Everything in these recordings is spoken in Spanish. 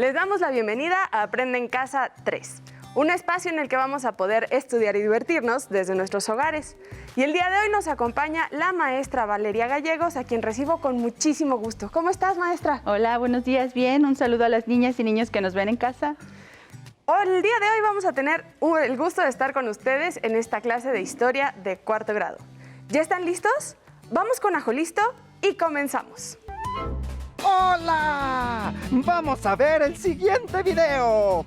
Les damos la bienvenida a Aprende en Casa 3, un espacio en el que vamos a poder estudiar y divertirnos desde nuestros hogares. Y el día de hoy nos acompaña la maestra Valeria Gallegos, a quien recibo con muchísimo gusto. ¿Cómo estás, maestra? Hola, buenos días, bien. Un saludo a las niñas y niños que nos ven en casa. El día de hoy vamos a tener el gusto de estar con ustedes en esta clase de historia de cuarto grado. ¿Ya están listos? Vamos con Ajolisto y comenzamos. ¡Hola! Vamos a ver el siguiente video.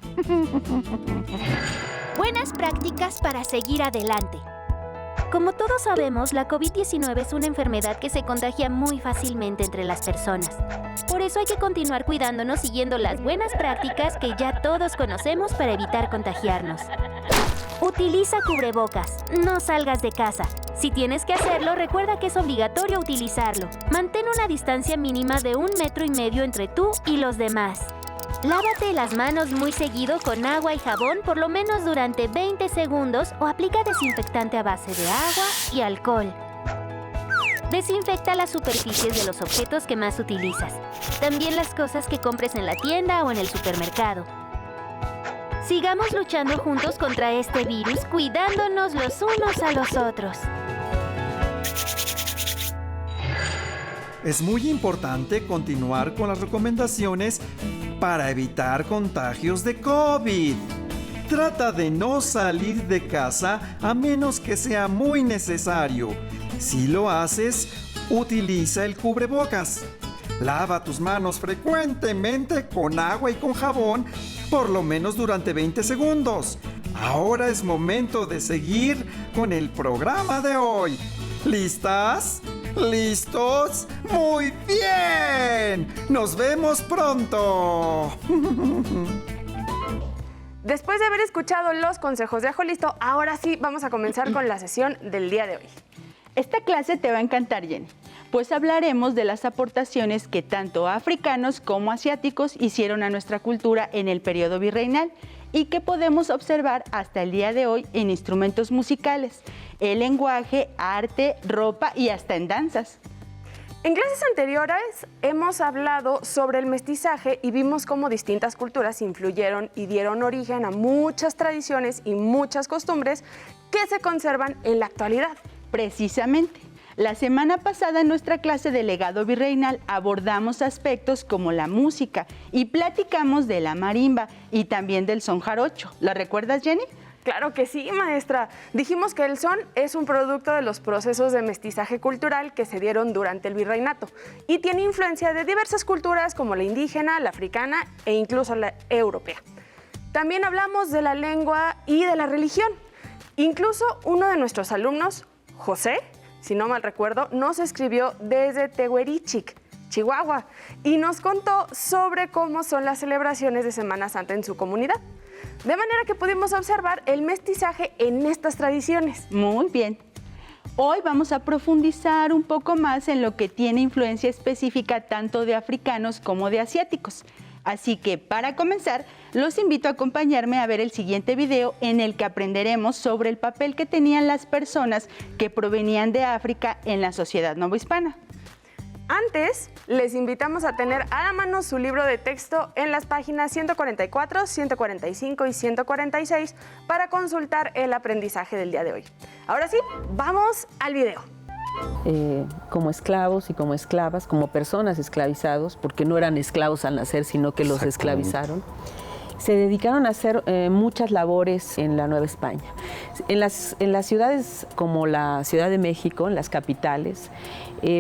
Buenas prácticas para seguir adelante. Como todos sabemos, la COVID-19 es una enfermedad que se contagia muy fácilmente entre las personas. Por eso hay que continuar cuidándonos siguiendo las buenas prácticas que ya todos conocemos para evitar contagiarnos. Utiliza cubrebocas, no salgas de casa. Si tienes que hacerlo, recuerda que es obligatorio utilizarlo. Mantén una distancia mínima de 1,5 metros entre tú y los demás. Lávate las manos muy seguido con agua y jabón por lo menos durante 20 segundos o aplica desinfectante a base de agua y alcohol. Desinfecta las superficies de los objetos que más utilizas. También las cosas que compres en la tienda o en el supermercado. Sigamos luchando juntos contra este virus, cuidándonos los unos a los otros. Es muy importante continuar con las recomendaciones para evitar contagios de COVID. Trata de no salir de casa a menos que sea muy necesario. Si lo haces, utiliza el cubrebocas. Lava tus manos frecuentemente con agua y con jabón, por lo menos durante 20 segundos. Ahora es momento de seguir con el programa de hoy. ¿Listas? ¿Listos? ¡Muy bien! ¡Nos vemos pronto! Después de haber escuchado los consejos de Ajolisto, ahora sí vamos a comenzar con la sesión del día de hoy. Esta clase te va a encantar, Jenny, pues hablaremos de las aportaciones que tanto africanos como asiáticos hicieron a nuestra cultura en el periodo virreinal y que podemos observar hasta el día de hoy en instrumentos musicales, el lenguaje, arte, ropa y hasta en danzas. En clases anteriores hemos hablado sobre el mestizaje y vimos cómo distintas culturas influyeron y dieron origen a muchas tradiciones y muchas costumbres que se conservan en la actualidad. Precisamente. La semana pasada en nuestra clase de legado virreinal abordamos aspectos como la música y platicamos de la marimba y también del son jarocho. ¿La recuerdas, Jenny? Claro que sí, maestra. Dijimos que el son es un producto de los procesos de mestizaje cultural que se dieron durante el virreinato y tiene influencia de diversas culturas como la indígena, la africana e incluso la europea. También hablamos de la lengua y de la religión. Incluso uno de nuestros alumnos, José, si no mal recuerdo, nos escribió desde Tehuerichic, Chihuahua, y nos contó sobre cómo son las celebraciones de Semana Santa en su comunidad. De manera que pudimos observar el mestizaje en estas tradiciones. Muy bien. Hoy vamos a profundizar un poco más en lo que tiene influencia específica tanto de africanos como de asiáticos. Así que, para comenzar, los invito a acompañarme a ver el siguiente video en el que aprenderemos sobre el papel que tenían las personas que provenían de África en la sociedad novohispana. Antes, les invitamos a tener a la mano su libro de texto en las páginas 144, 145 y 146 para consultar el aprendizaje del día de hoy. Ahora sí, vamos al video. Como esclavos y como esclavas, como personas esclavizados, porque no eran esclavos al nacer, sino que los esclavizaron. Se dedicaron a hacer muchas labores en la Nueva España. En las ciudades como la Ciudad de México, en las capitales,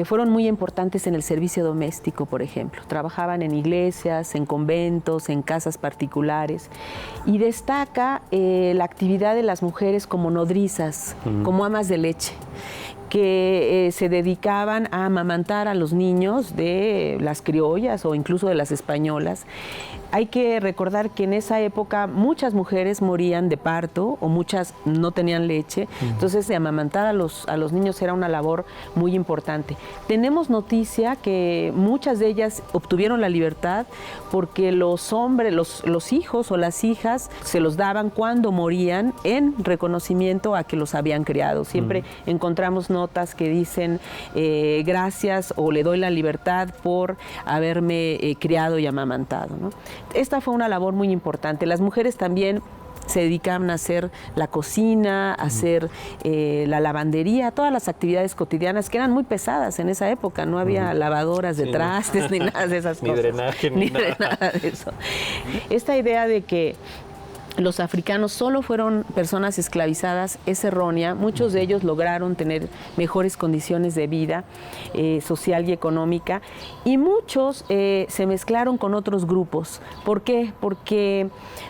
fueron muy importantes en el servicio doméstico, por ejemplo. Trabajaban en iglesias, en conventos, en casas particulares. Y destaca la actividad de las mujeres como nodrizas, como amas de leche, que se dedicaban a amamantar a los niños de las criollas o incluso de las españolas. Hay que recordar que en esa época muchas mujeres morían de parto o muchas no tenían leche, entonces de amamantar a los niños era una labor muy importante. Tenemos noticia que muchas de ellas obtuvieron la libertad porque los hombres, los hijos o las hijas se los daban cuando morían en reconocimiento a que los habían criado. Siempre encontramos notas que dicen gracias o le doy la libertad por haberme criado y amamantado, ¿no? Esta fue una labor muy importante. Las mujeres también se dedicaban a hacer la cocina, a hacer la lavandería, todas las actividades cotidianas que eran muy pesadas en esa época. No había lavadoras de trastes ni nada de esas cosas. Ni drenaje, ni nada de eso. Esta idea de que los africanos solo fueron personas esclavizadas es errónea. Muchos de ellos lograron tener mejores condiciones de vida social y económica, y muchos se mezclaron con otros grupos. ¿Por qué? Porque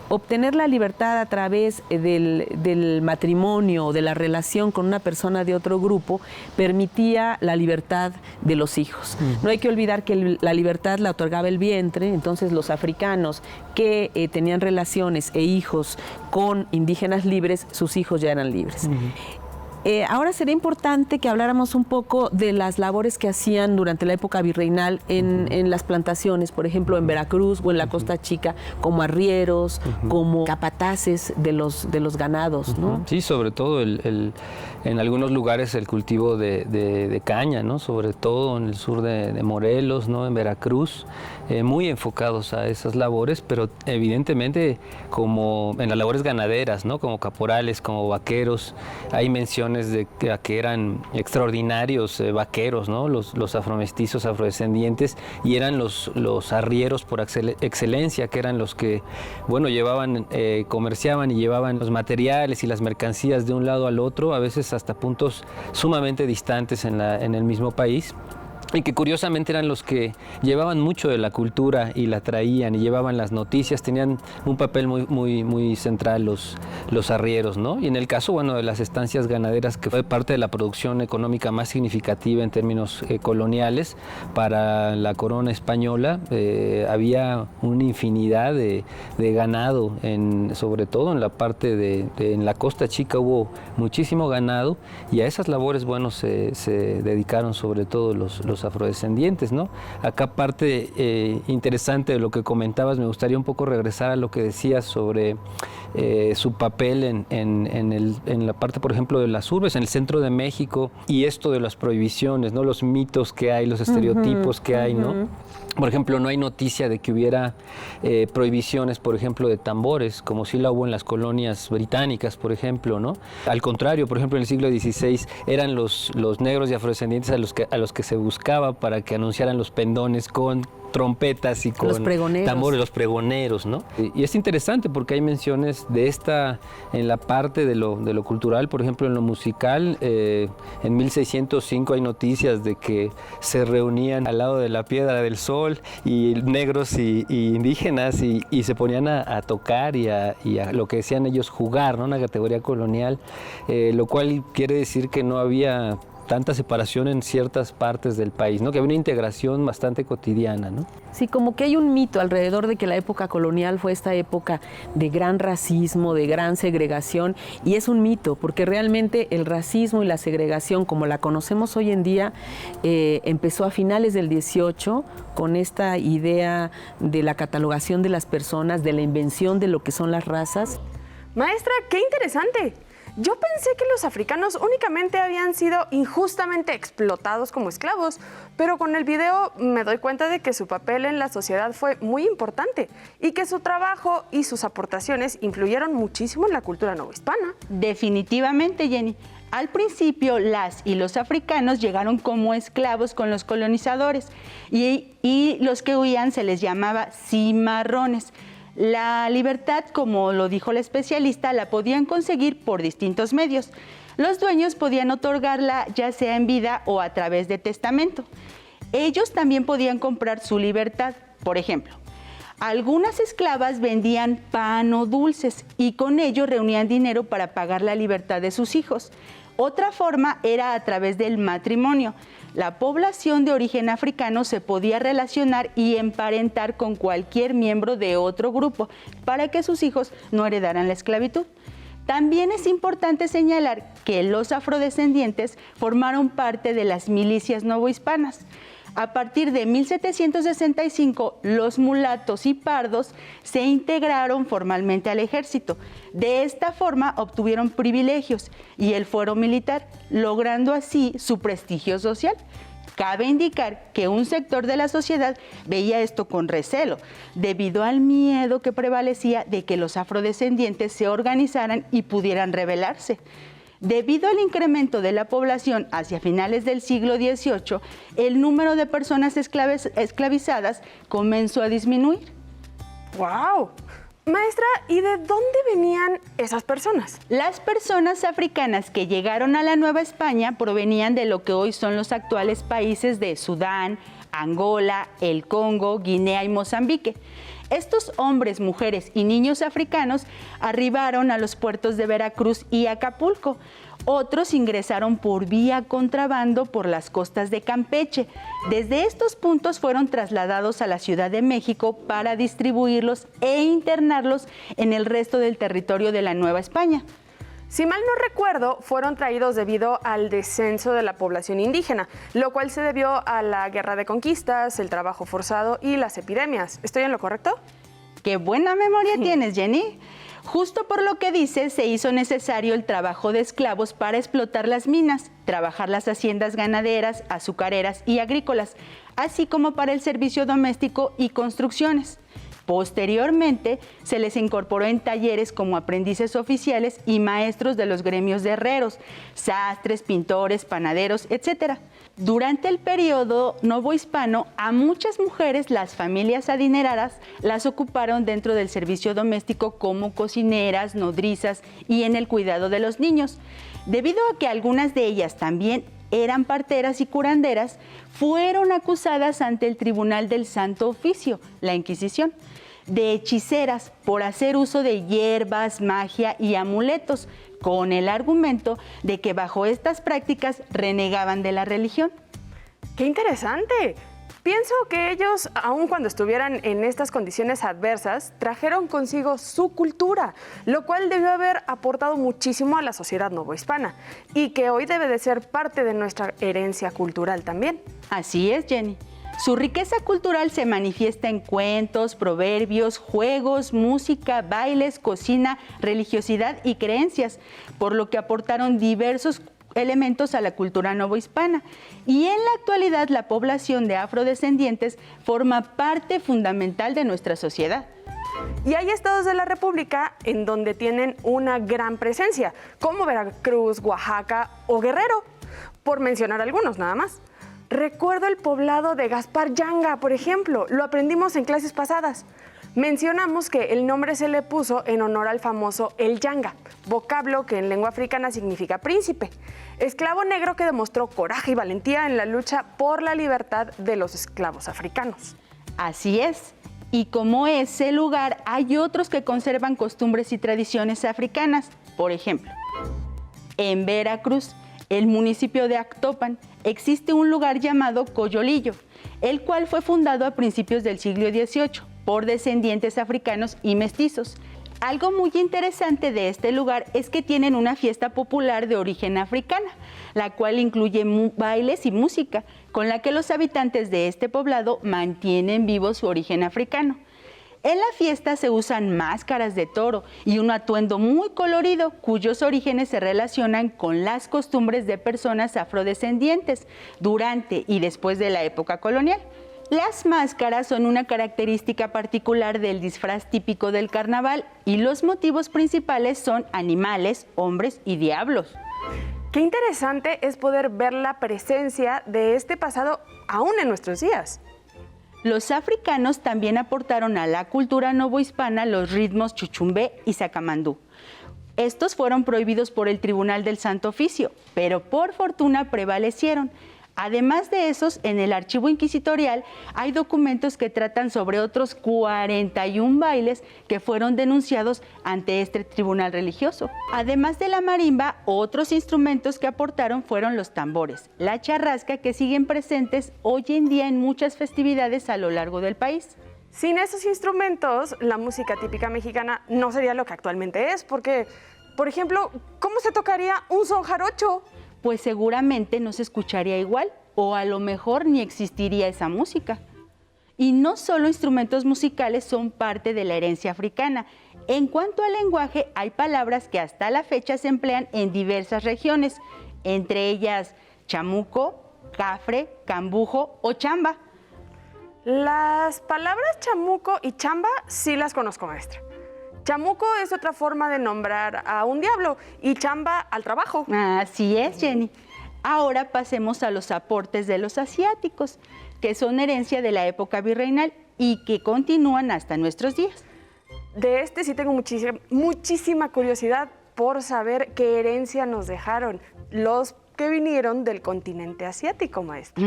obtener la libertad a través del matrimonio o de la relación con una persona de otro grupo permitía la libertad de los hijos. No hay que olvidar que la libertad la otorgaba el vientre. Entonces los africanos que tenían relaciones e hijos con indígenas libres, sus hijos ya eran libres. Ahora sería importante que habláramos un poco de las labores que hacían durante la época virreinal en las plantaciones, por ejemplo en Veracruz o en la Costa Chica, como arrieros, como capataces de los ganados, ¿no? Sí, sobre todo en algunos lugares el cultivo de caña, ¿no? Sobre todo en el sur de Morelos, ¿no? En Veracruz, muy enfocados a esas labores, pero evidentemente como en las labores ganaderas, ¿no? Como caporales, como vaqueros. Hay menciones de que eran extraordinarios vaqueros, ¿no? Los afromestizos, afrodescendientes, y eran los arrieros por excelencia, que eran los que, bueno, llevaban, comerciaban y llevaban los materiales y las mercancías de un lado al otro, a veces hasta puntos sumamente distantes en el mismo país. Y que curiosamente eran los que llevaban mucho de la cultura y la traían y llevaban las noticias, tenían un papel muy central los arrieros, ¿no? Y en el caso, bueno, de las estancias ganaderas, que fue parte de la producción económica más significativa en términos coloniales para la corona española, había una infinidad de ganado, sobre todo en la parte en la Costa Chica hubo muchísimo ganado, y a esas labores, bueno, se dedicaron sobre todo los afrodescendientes, ¿no? Acá parte interesante de lo que comentabas, me gustaría un poco regresar a lo que decías sobre su papel en la parte, por ejemplo, de las urbes, en el centro de México, y esto de las prohibiciones, ¿no? Los mitos que hay, los estereotipos que hay, ¿no? Por ejemplo, no hay noticia de que hubiera prohibiciones, por ejemplo, de tambores, como sí la hubo en las colonias británicas, por ejemplo, ¿no? Al contrario, por ejemplo, en el siglo XVI eran los negros y afrodescendientes a los que se buscaba para que anunciaran los pendones con trompetas y con tambores, los pregoneros, ¿no? Y es interesante porque hay menciones de esta en la parte de lo cultural, por ejemplo, en lo musical. En 1605 hay noticias de que se reunían al lado de la Piedra del Sol y negros y indígenas y se ponían a tocar y a lo que decían ellos jugar, ¿no? Una categoría colonial, lo cual quiere decir que no había tanta separación en ciertas partes del país, ¿no? Que había una integración bastante cotidiana, ¿no? Sí, como que hay un mito alrededor de que la época colonial fue esta época de gran racismo, de gran segregación, y es un mito, porque realmente el racismo y la segregación, como la conocemos hoy en día, empezó a finales del 18 con esta idea de la catalogación de las personas, de la invención de lo que son las razas. Maestra, qué interesante. Yo pensé que los africanos únicamente habían sido injustamente explotados como esclavos, pero con el video me doy cuenta de que su papel en la sociedad fue muy importante y que su trabajo y sus aportaciones influyeron muchísimo en la cultura novohispana. Definitivamente, Jenny. Al principio, las y los africanos llegaron como esclavos con los colonizadores y los que huían se les llamaba cimarrones. La libertad, como lo dijo la especialista, la podían conseguir por distintos medios. Los dueños podían otorgarla ya sea en vida o a través de testamento. Ellos también podían comprar su libertad. Por ejemplo, algunas esclavas vendían pan o dulces y con ello reunían dinero para pagar la libertad de sus hijos. Otra forma era a través del matrimonio. La población de origen africano se podía relacionar y emparentar con cualquier miembro de otro grupo para que sus hijos no heredaran la esclavitud. También es importante señalar que los afrodescendientes formaron parte de las milicias novohispanas. A partir de 1765, los mulatos y pardos se integraron formalmente al ejército. De esta forma obtuvieron privilegios y el fuero militar, logrando así su prestigio social. Cabe indicar que un sector de la sociedad veía esto con recelo, debido al miedo que prevalecía de que los afrodescendientes se organizaran y pudieran rebelarse. Debido al incremento de la población hacia finales del siglo XVIII, el número de personas esclavizadas comenzó a disminuir. ¡Wow! Maestra, ¿y de dónde venían esas personas? Las personas africanas que llegaron a la Nueva España provenían de lo que hoy son los actuales países de Sudán, Angola, el Congo, Guinea y Mozambique. Estos hombres, mujeres y niños africanos arribaron a los puertos de Veracruz y Acapulco. Otros ingresaron por vía contrabando por las costas de Campeche. Desde estos puntos fueron trasladados a la Ciudad de México para distribuirlos e internarlos en el resto del territorio de la Nueva España. Si mal no recuerdo, fueron traídos debido al descenso de la población indígena, lo cual se debió a la guerra de conquistas, el trabajo forzado y las epidemias. ¿Estoy en lo correcto? ¡Qué buena memoria tienes, Jenny! Justo por lo que dices, se hizo necesario el trabajo de esclavos para explotar las minas, trabajar las haciendas ganaderas, azucareras y agrícolas, así como para el servicio doméstico y construcciones. Posteriormente, se les incorporó en talleres como aprendices oficiales y maestros de los gremios de herreros, sastres, pintores, panaderos, etc. Durante el periodo novohispano, a muchas mujeres, las familias adineradas, las ocuparon dentro del servicio doméstico como cocineras, nodrizas y en el cuidado de los niños. Debido a que algunas de ellas también eran parteras y curanderas, fueron acusadas ante el Tribunal del Santo Oficio, la Inquisición, de hechiceras por hacer uso de hierbas, magia y amuletos, con el argumento de que bajo estas prácticas renegaban de la religión. ¡Qué interesante! Pienso que ellos, aun cuando estuvieran en estas condiciones adversas, trajeron consigo su cultura, lo cual debió haber aportado muchísimo a la sociedad novohispana y que hoy debe de ser parte de nuestra herencia cultural también. Así es, Jenny. Su riqueza cultural se manifiesta en cuentos, proverbios, juegos, música, bailes, cocina, religiosidad y creencias, por lo que aportaron diversos elementos a la cultura novohispana. Y en la actualidad la población de afrodescendientes forma parte fundamental de nuestra sociedad. Y hay estados de la República en donde tienen una gran presencia, como Veracruz, Oaxaca o Guerrero, por mencionar algunos nada más. Recuerdo el poblado de Gaspar Yanga, por ejemplo, lo aprendimos en clases pasadas. Mencionamos que el nombre se le puso en honor al famoso El Yanga, vocablo que en lengua africana significa príncipe, esclavo negro que demostró coraje y valentía en la lucha por la libertad de los esclavos africanos. Así es. Y como ese lugar, hay otros que conservan costumbres y tradiciones africanas. Por ejemplo, en Veracruz, el municipio de Actopan, existe un lugar llamado Coyolillo, el cual fue fundado a principios del siglo XVIII por descendientes africanos y mestizos. Algo muy interesante de este lugar es que tienen una fiesta popular de origen africana, la cual incluye bailes y música, con la que los habitantes de este poblado mantienen vivo su origen africano. En la fiesta se usan máscaras de toro y un atuendo muy colorido, cuyos orígenes se relacionan con las costumbres de personas afrodescendientes durante y después de la época colonial. Las máscaras son una característica particular del disfraz típico del carnaval y los motivos principales son animales, hombres y diablos. Qué interesante es poder ver la presencia de este pasado aún en nuestros días. Los africanos también aportaron a la cultura novohispana los ritmos chuchumbé y sacamandú. Estos fueron prohibidos por el Tribunal del Santo Oficio, pero por fortuna prevalecieron. Además de esos, en el archivo inquisitorial hay documentos que tratan sobre otros 41 bailes que fueron denunciados ante este tribunal religioso. Además de la marimba, otros instrumentos que aportaron fueron los tambores, la charrasca, que siguen presentes hoy en día en muchas festividades a lo largo del país. Sin esos instrumentos, la música típica mexicana no sería lo que actualmente es, porque, por ejemplo, ¿cómo se tocaría un son jarocho? Pues seguramente no se escucharía igual o a lo mejor ni existiría esa música. Y no solo instrumentos musicales son parte de la herencia africana. En cuanto al lenguaje, hay palabras que hasta la fecha se emplean en diversas regiones, entre ellas chamuco, cafre, cambujo o chamba. Las palabras chamuco y chamba sí las conozco, maestra. Chamuco es otra forma de nombrar a un diablo y chamba al trabajo. Así es, Jenny. Ahora pasemos a los aportes de los asiáticos, que son herencia de la época virreinal y que continúan hasta nuestros días. De este sí tengo muchísima curiosidad por saber qué herencia nos dejaron los que vinieron del continente asiático, maestra.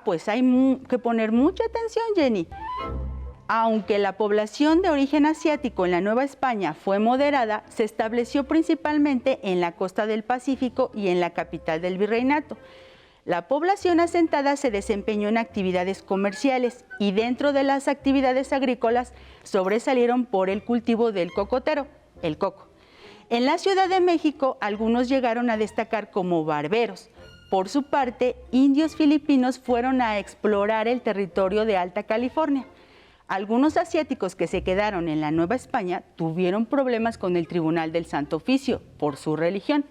Pues hay que poner mucha atención, Jenny. Aunque la población de origen asiático en la Nueva España fue moderada, se estableció principalmente en la costa del Pacífico y en la capital del virreinato. La población asentada se desempeñó en actividades comerciales y dentro de las actividades agrícolas sobresalieron por el cultivo del cocotero, el coco. En la Ciudad de México, algunos llegaron a destacar como barberos. Por su parte, indios filipinos fueron a explorar el territorio de Alta California. Algunos asiáticos que se quedaron en la Nueva España tuvieron problemas con el Tribunal del Santo Oficio por su religión.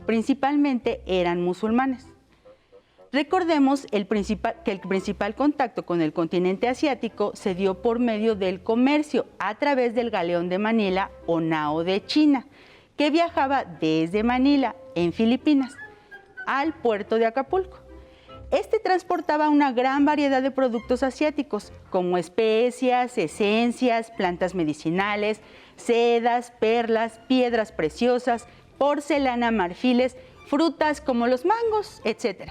Principalmente eran musulmanes. Recordemos que el principal contacto con el continente asiático se dio por medio del comercio a través del galeón de Manila o nao de China, que viajaba desde Manila, en Filipinas, al puerto de Acapulco. Este transportaba una gran variedad de productos asiáticos, como especias, esencias, plantas medicinales, sedas, perlas, piedras preciosas, porcelana, marfiles, frutas como los mangos, etc.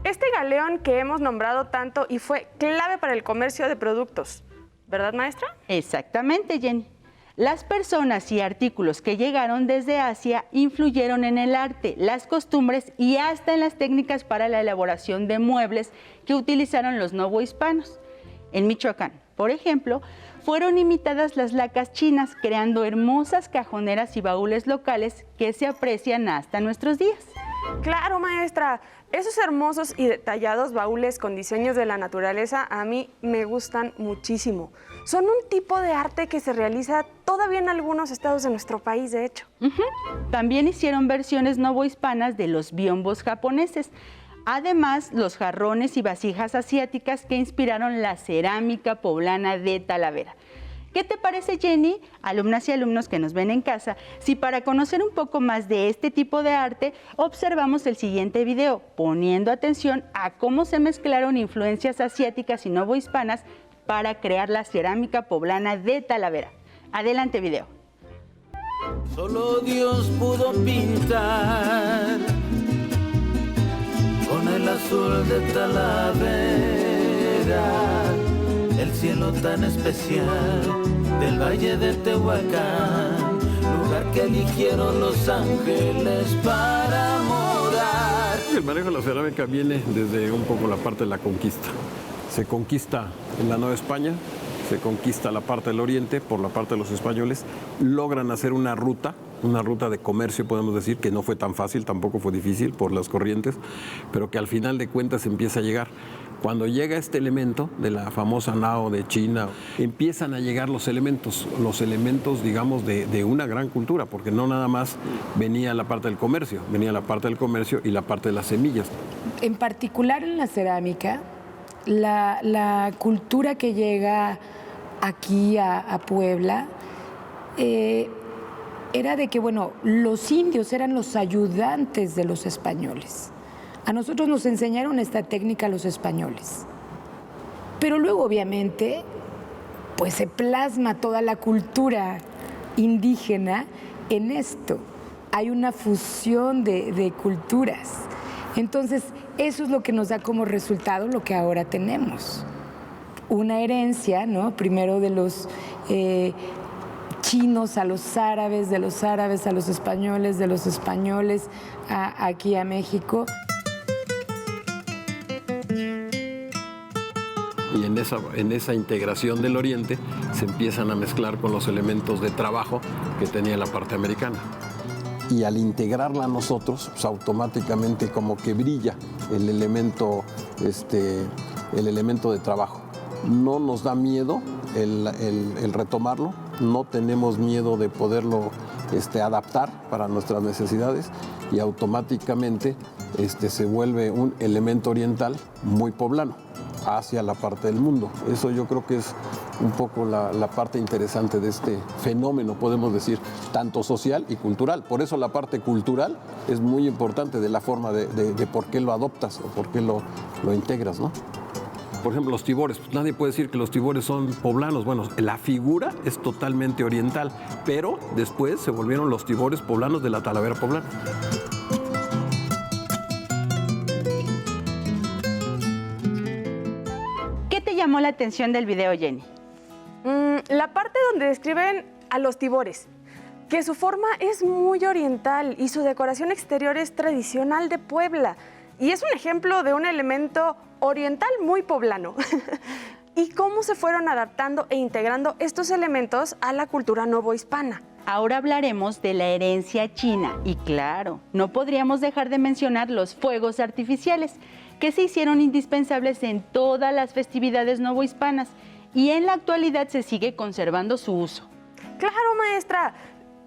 Este galeón que hemos nombrado tanto y fue clave para el comercio de productos, ¿verdad, maestra? Exactamente, Jenny. Las personas y artículos que llegaron desde Asia influyeron en el arte, las costumbres y hasta en las técnicas para la elaboración de muebles que utilizaron los novohispanos. En Michoacán, por ejemplo, fueron imitadas las lacas chinas, creando hermosas cajoneras y baúles locales que se aprecian hasta nuestros días. Claro, maestra. Esos hermosos y detallados baúles con diseños de la naturaleza a mí me gustan muchísimo. Son un tipo de arte que se realiza todavía en algunos estados de nuestro país, de hecho. También hicieron versiones novohispanas de los biombos japoneses. Además, los jarrones y vasijas asiáticas que inspiraron la cerámica poblana de Talavera. ¿Qué te parece, Jenny, alumnas y alumnos que nos ven en casa, si para conocer un poco más de este tipo de arte observamos el siguiente video, poniendo atención a cómo se mezclaron influencias asiáticas y novohispanas para crear la cerámica poblana de Talavera? Adelante, video. Solo Dios pudo pintar con el azul de Talavera el cielo tan especial del valle de Tehuacán, lugar que eligieron los ángeles para morar. El manejo de la cerámica viene desde un poco la parte de la conquista. Se conquista en la Nueva España, se conquista la parte del oriente por la parte de los españoles, logran hacer una ruta de comercio, podemos decir, que no fue tan fácil, tampoco fue difícil por las corrientes, pero que al final de cuentas empieza a llegar. Cuando llega este elemento de la famosa nao de China, empiezan a llegar los elementos, digamos, de una gran cultura, porque no nada más venía la parte del comercio, venía la parte del comercio y la parte de las semillas. En particular en la cerámica, la cultura que llega aquí a Puebla era de que, bueno, los indios eran los ayudantes de los españoles. A nosotros nos enseñaron esta técnica los españoles. Pero luego, obviamente, pues se plasma toda la cultura indígena en esto. Hay una fusión de culturas. Entonces, eso es lo que nos da como resultado lo que ahora tenemos. Una herencia, ¿no? Primero de los chinos a los árabes, de los árabes a los españoles, de los españoles aquí a México. Y en esa integración del oriente se empiezan a mezclar con los elementos de trabajo que tenía la parte americana. Y al integrarla a nosotros, pues automáticamente como que brilla el elemento de trabajo. No nos da miedo el retomarlo, no tenemos miedo de poderlo adaptar para nuestras necesidades y automáticamente se vuelve un elemento oriental muy poblano hacia la parte del mundo. Eso yo creo que es un poco la parte interesante de este fenómeno, podemos decir, tanto social y cultural. Por eso la parte cultural es muy importante de la forma de por qué lo adoptas o por qué lo integras, ¿no? Por ejemplo, los tibores. Pues nadie puede decir que los tibores son poblanos. Bueno, la figura es totalmente oriental, pero después se volvieron los tibores poblanos de la Talavera poblana. ¿Qué te llamó la atención del video, Jenny? La parte donde describen a los tibores, que su forma es muy oriental y su decoración exterior es tradicional de Puebla. Y es un ejemplo de un elemento oriental muy poblano. Y cómo se fueron adaptando e integrando estos elementos a la cultura novohispana. Ahora hablaremos de la herencia china y claro, no podríamos dejar de mencionar los fuegos artificiales que se hicieron indispensables en todas las festividades novohispanas y en la actualidad se sigue conservando su uso. Claro, maestra.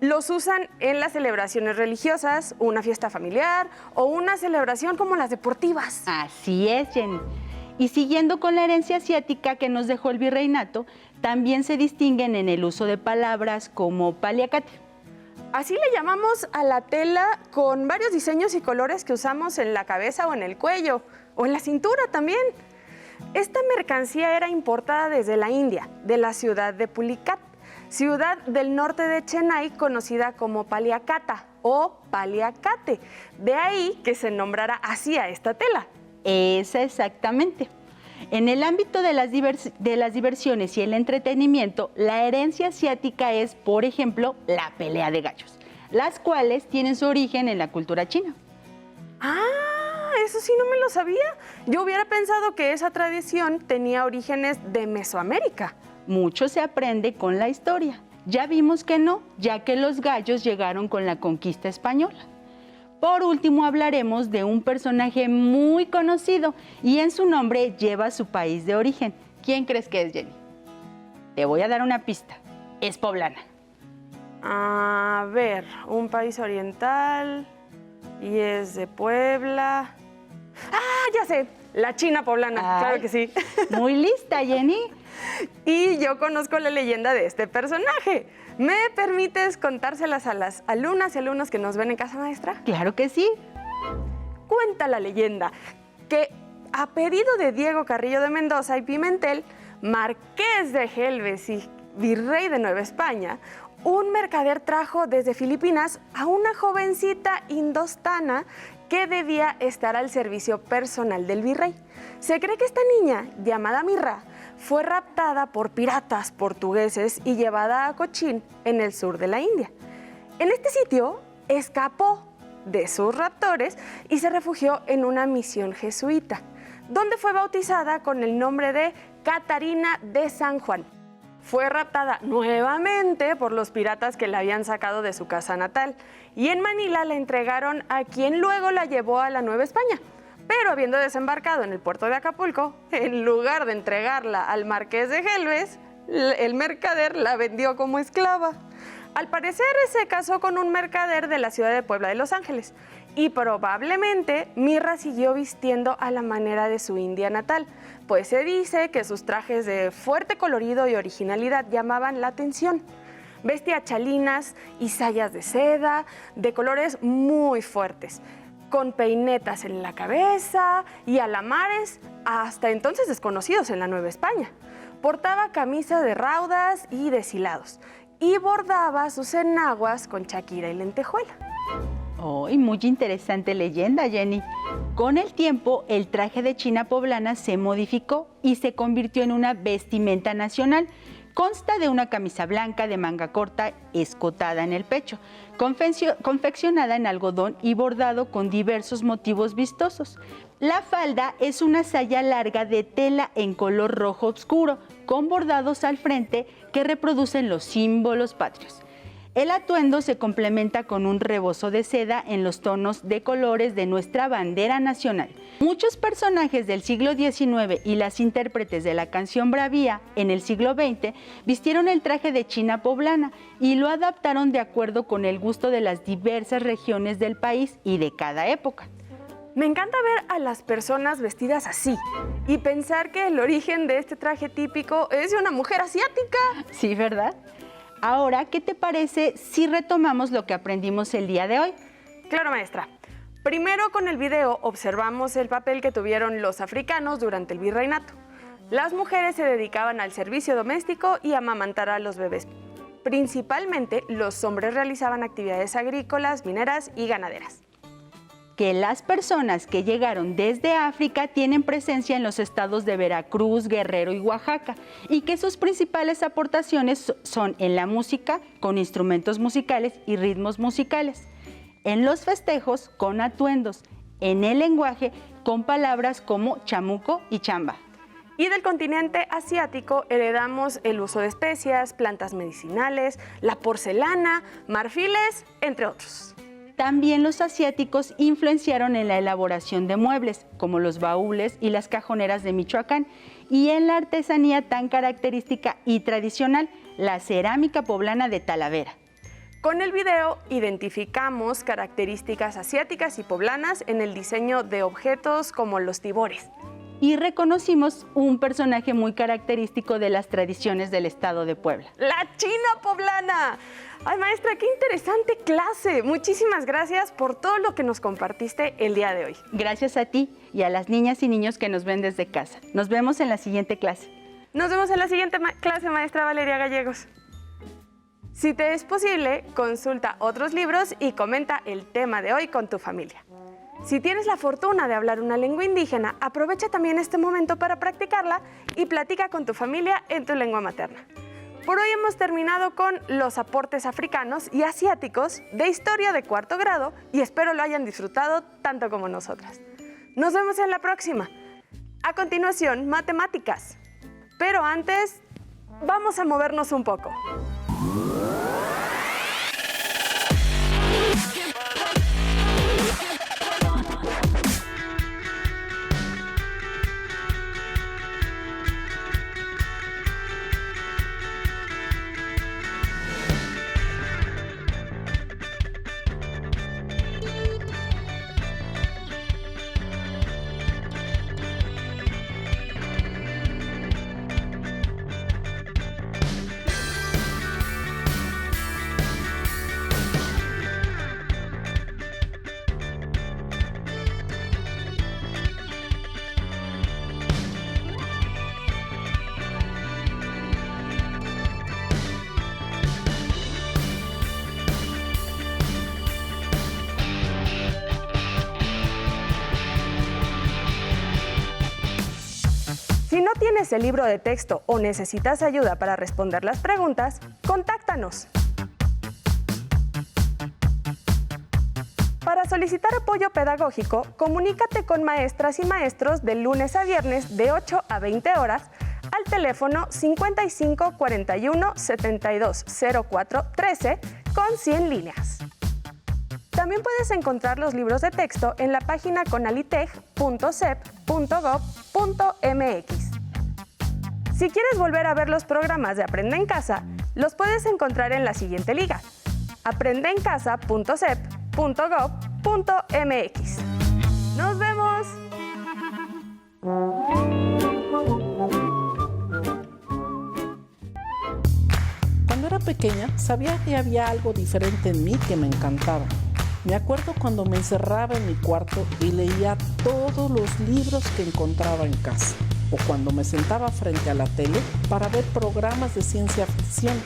Los usan en las celebraciones religiosas, una fiesta familiar o una celebración como las deportivas. Así es, Jenny. Y siguiendo con la herencia asiática que nos dejó el virreinato, también se distinguen en el uso de palabras como paliacate. Así le llamamos a la tela con varios diseños y colores que usamos en la cabeza o en el cuello, o en la cintura también. Esta mercancía era importada desde la India, de la ciudad de Pulicat, ciudad del norte de Chennai conocida como Paliacata o Paliacate. De ahí que se nombrara así a esta tela. Esa exactamente. En el ámbito de las diversiones y el entretenimiento, la herencia asiática es, por ejemplo, la pelea de gallos, las cuales tienen su origen en la cultura china. Ah, eso sí no me lo sabía. Yo hubiera pensado que esa tradición tenía orígenes de Mesoamérica. Mucho se aprende con la historia. Ya vimos que no, ya que los gallos llegaron con la conquista española. Por último, hablaremos de un personaje muy conocido y en su nombre lleva su país de origen. ¿Quién crees que es, Jenny? Te voy a dar una pista. Es poblana. A ver, un país oriental y es de Puebla. ¡Ah, ya sé! La China poblana, claro que sí. Muy lista, Jenny. Y yo conozco la leyenda de este personaje. ¿Me permites contárselas a las alumnas y alumnos que nos ven en casa, maestra? Claro que sí. Cuenta la leyenda que a pedido de Diego Carrillo de Mendoza y Pimentel, marqués de Gelbes y virrey de Nueva España, un mercader trajo desde Filipinas a una jovencita indostana que debía estar al servicio personal del virrey. Se cree que esta niña, llamada Mirra, fue raptada por piratas portugueses y llevada a Cochín, en el sur de la India. En este sitio escapó de sus raptores y se refugió en una misión jesuita, donde fue bautizada con el nombre de Catarina de San Juan. Fue raptada nuevamente por los piratas que la habían sacado de su casa natal y en Manila la entregaron a quien luego la llevó a la Nueva España. Pero habiendo desembarcado en el puerto de Acapulco, en lugar de entregarla al marqués de Gelbes, el mercader la vendió como esclava. Al parecer se casó con un mercader de la ciudad de Puebla de Los Ángeles y probablemente Mirra siguió vistiendo a la manera de su India natal, pues se dice que sus trajes de fuerte colorido y originalidad llamaban la atención. Vestía chalinas y sayas de seda de colores muy fuertes, con peinetas en la cabeza y alamares hasta entonces desconocidos en la Nueva España. Portaba camisa de raudas y deshilados y bordaba sus enaguas con chaquira y lentejuela. Oh, y muy interesante leyenda, Jenny. Con el tiempo, el traje de China poblana se modificó y se convirtió en una vestimenta nacional. Consta de una camisa blanca de manga corta escotada en el pecho, confeccionada en algodón y bordado con diversos motivos vistosos. La falda es una saya larga de tela en color rojo oscuro, con bordados al frente que reproducen los símbolos patrios. El atuendo se complementa con un rebozo de seda en los tonos de colores de nuestra bandera nacional. Muchos personajes del siglo XIX y las intérpretes de la canción Bravía en el siglo XX vistieron el traje de China poblana y lo adaptaron de acuerdo con el gusto de las diversas regiones del país y de cada época. Me encanta ver a las personas vestidas así y pensar que el origen de este traje típico es de una mujer asiática. Sí, ¿verdad? Ahora, ¿qué te parece si retomamos lo que aprendimos el día de hoy? Claro, maestra. Primero, con el video observamos el papel que tuvieron los africanos durante el virreinato. Las mujeres se dedicaban al servicio doméstico y a amamantar a los bebés. Principalmente, los hombres realizaban actividades agrícolas, mineras y ganaderas. Que las personas que llegaron desde África tienen presencia en los estados de Veracruz, Guerrero y Oaxaca, y que sus principales aportaciones son en la música, con instrumentos musicales y ritmos musicales, en los festejos, con atuendos, en el lenguaje, con palabras como chamuco y chamba. Y del continente asiático heredamos el uso de especias, plantas medicinales, la porcelana, marfiles, entre otros. También los asiáticos influenciaron en la elaboración de muebles, como los baúles y las cajoneras de Michoacán, y en la artesanía tan característica y tradicional, la cerámica poblana de Talavera. Con el video identificamos características asiáticas y poblanas en el diseño de objetos como los tibores. Y reconocimos un personaje muy característico de las tradiciones del estado de Puebla. ¡La China poblana! Ay, maestra, qué interesante clase. Muchísimas gracias por todo lo que nos compartiste el día de hoy. Gracias a ti y a las niñas y niños que nos ven desde casa. Nos vemos en la siguiente clase. Nos vemos en la siguiente clase, maestra Valeria Gallegos. Si te es posible, consulta otros libros y comenta el tema de hoy con tu familia. Si tienes la fortuna de hablar una lengua indígena, aprovecha también este momento para practicarla y platica con tu familia en tu lengua materna. Por hoy hemos terminado con los aportes africanos y asiáticos de historia de 4º grado y espero lo hayan disfrutado tanto como nosotras. Nos vemos en la próxima. A continuación, matemáticas. Pero antes, vamos a movernos un poco. Si no tienes el libro de texto o necesitas ayuda para responder las preguntas, contáctanos. Para solicitar apoyo pedagógico, comunícate con maestras y maestros de lunes a viernes de 8 a 20 horas al teléfono 55 41 72 04 13 con 100 líneas. También puedes encontrar los libros de texto en la página conaliteg.sep.gov.mx. Si quieres volver a ver los programas de Aprende en Casa, los puedes encontrar en la siguiente liga: aprendeencasa.sep.gov.mx. ¡Nos vemos! Cuando era pequeña, sabía que había algo diferente en mí que me encantaba. Me acuerdo cuando me encerraba en mi cuarto y leía todos los libros que encontraba en casa, o cuando me sentaba frente a la tele para ver programas de ciencia ficción.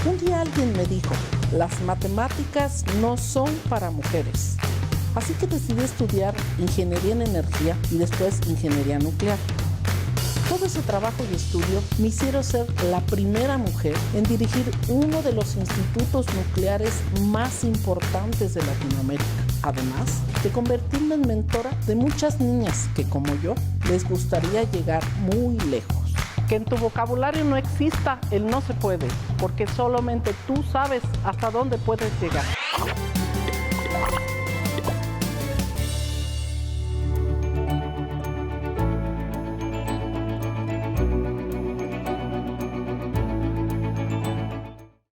Un día alguien me dijo, las matemáticas no son para mujeres. Así que decidí estudiar ingeniería en energía y después ingeniería nuclear. Todo ese trabajo y estudio me hicieron ser la primera mujer en dirigir uno de los institutos nucleares más importantes de Latinoamérica. Además de convertirme en mentora de muchas niñas que, como yo, les gustaría llegar muy lejos. Que en tu vocabulario no exista el no se puede, porque solamente tú sabes hasta dónde puedes llegar.